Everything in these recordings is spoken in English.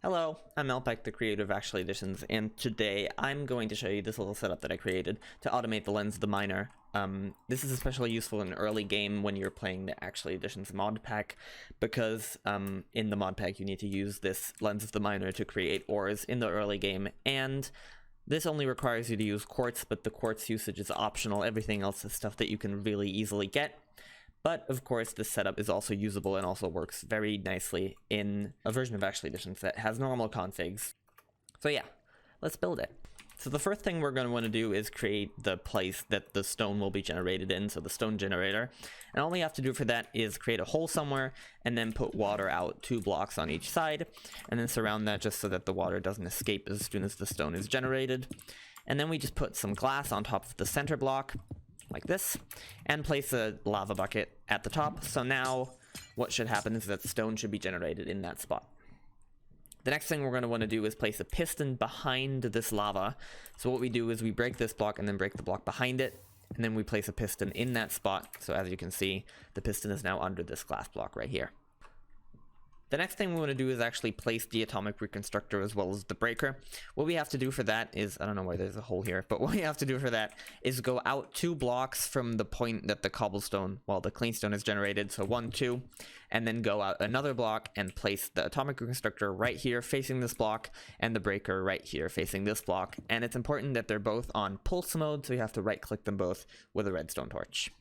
Hello, I'm Ellpeck, the creator of Actually Editions, and today I'm going to show you this little setup that I created to automate the lens of the miner. This is especially useful in early game when you're playing the Actually Editions mod pack, because in the mod pack you need to use this lens of the miner to create ores in the early game, and this only requires you to use quartz, but the quartz usage is optional. Everything else is stuff that you can really easily get. But of course, this setup is also usable and also works very nicely in a version of Actually Editions that has normal configs. So yeah, let's build it. So the first thing we're going to want to do is create the place that the stone will be generated in, so the stone generator. And all we have to do for that is create a hole somewhere and then put water out 2 blocks on each side, and then surround that just so that the water doesn't escape as soon as the stone is generated. And then we just put some glass on top of the center block, like this, and place a lava bucket at the top. So now what should happen is that stone should be generated in that spot. The next thing we're going to want to do is place a piston behind this lava. So what we do is we break this block and then break the block behind it, and then we place a piston in that spot. So as you can see, the piston is now under this glass block right here. The next thing we want to do is actually place the atomic reconstructor as well as the breaker. What we have to do for that is, I don't know why there's a hole here, but what we have to do for that is go out 2 blocks from the point that the cobblestone, well, the cleanstone is generated, so 1, 2, and then go out another block and place the atomic reconstructor right here facing this block, and the breaker right here facing this block. And it's important that they're both on pulse mode, so you have to right click them both with a redstone torch.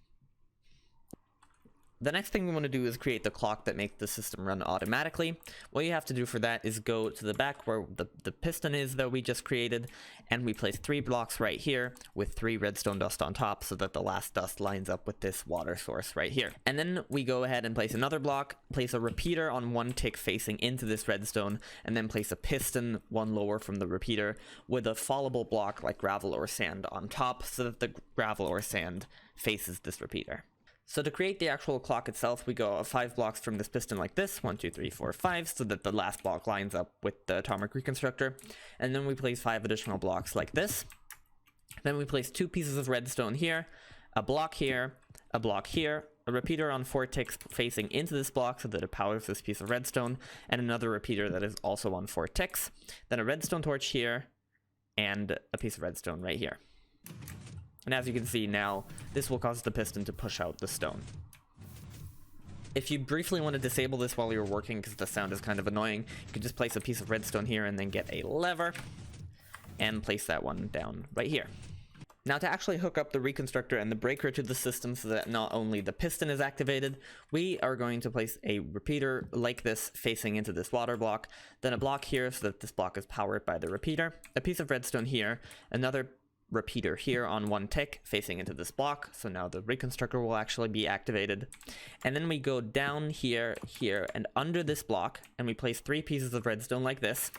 The next thing we want to do is create the clock that makes the system run automatically. What you have to do for that is go to the back where the piston is that we just created, and we place 3 blocks right here with 3 redstone dust on top so that the last dust lines up with this water source right here. And then we go ahead and place another block, place a repeater on 1 tick facing into this redstone, and then place a piston 1 lower from the repeater with a fallable block like gravel or sand on top so that the gravel or sand faces this repeater. So to create the actual clock itself, we go 5 blocks from this piston like this, 1, 2, 3, 4, 5, so that the last block lines up with the atomic reconstructor. And then we place 5 additional blocks like this. Then we place 2 pieces of redstone here, a block here, a block here, a repeater on 4 ticks facing into this block so that it powers this piece of redstone, and another repeater that is also on 4 ticks. Then a redstone torch here, and a piece of redstone right here. And as you can see now, this will cause the piston to push out the stone. If you briefly want to disable this while you're working because the sound is kind of annoying, you can just place a piece of redstone here and then get a lever and place that one down right here. Now to actually hook up the reconstructor and the breaker to the system so that not only the piston is activated, we are going to place a repeater like this facing into this water block, then a block here so that this block is powered by the repeater, a piece of redstone here, another repeater here on 1 tick facing into this block, so now the reconstructor will actually be activated. And then we go down here, here, and under this block, and we place 3 pieces of redstone like this.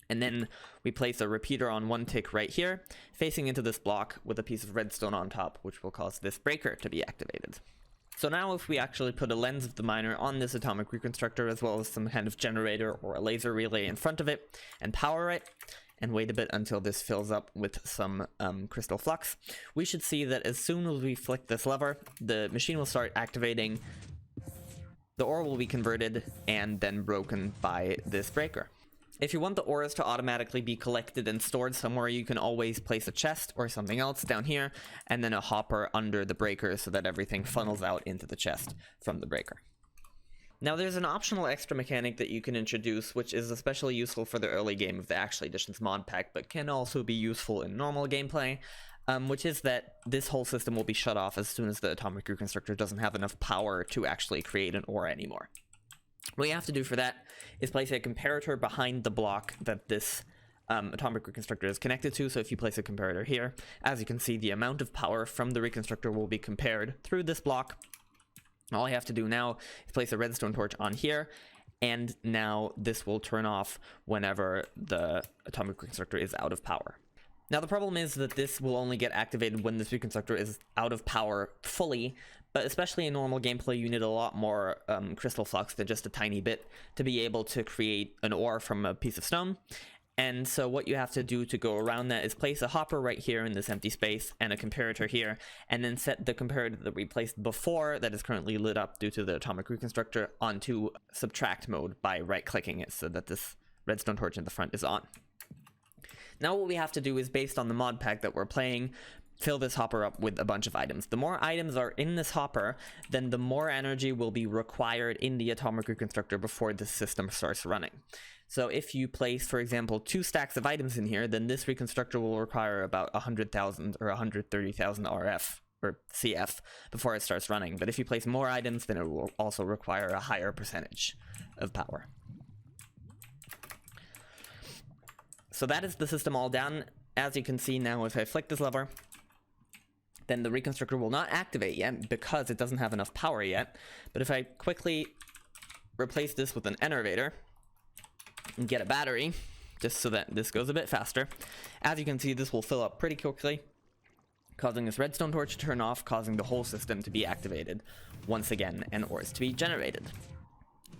And then we place a repeater on 1 tick right here, facing into this block with a piece of redstone on top, which will cause this breaker to be activated. So now if we actually put a lens of the miner on this atomic reconstructor, as well as some kind of generator or a laser relay in front of it, and power it, and wait a bit until this fills up with some crystal flux, we should see that as soon as we flick this lever, the machine will start activating, the ore will be converted, and then broken by this breaker. If you want the ores to automatically be collected and stored somewhere, you can always place a chest or something else down here, and then a hopper under the breaker so that everything funnels out into the chest from the breaker. Now there's an optional extra mechanic that you can introduce, which is especially useful for the early game of the Actually Editions mod pack, but can also be useful in normal gameplay, which is that this whole system will be shut off as soon as the atomic reconstructor doesn't have enough power to actually create an ore anymore. What you have to do for that is place a comparator behind the block that this atomic reconstructor is connected to. So if you place a comparator here, as you can see, the amount of power from the reconstructor will be compared through this block. All I have to do now is place a redstone torch on here, and now this will turn off whenever the atomic reconstructor is out of power. Now the problem is that this will only get activated when this reconstructor is out of power fully, but especially in normal gameplay you need a lot more crystal flux than just a tiny bit to be able to create an ore from a piece of stone. And so what you have to do to go around that is place a hopper right here in this empty space and a comparator here, and then set the comparator that we placed before that is currently lit up due to the atomic reconstructor onto subtract mode by right-clicking it so that this redstone torch in the front is on. Now what we have to do is, based on the mod pack that we're playing, fill this hopper up with a bunch of items. The more items are in this hopper, then the more energy will be required in the atomic reconstructor before the system starts running. So if you place, for example, 2 stacks of items in here, then this reconstructor will require about 100,000 or 130,000 RF or CF before it starts running. But if you place more items, then it will also require a higher percentage of power. So that is the system all done. As you can see now, if I flick this lever, then the reconstructor will not activate yet because it doesn't have enough power yet. But if I quickly replace this with an enervator and get a battery, just so that this goes a bit faster, as you can see, this will fill up pretty quickly, causing this redstone torch to turn off, causing the whole system to be activated once again and ores to be generated.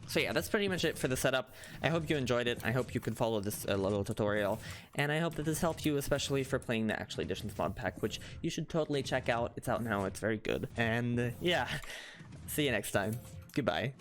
So yeah, that's pretty much it for the setup. I hope you enjoyed it. I hope you can follow this little tutorial, and I hope that this helped you, especially for playing the Actual Editions mod pack, which you should totally check out. It's out now. It's very good. And yeah, see you next time. Goodbye.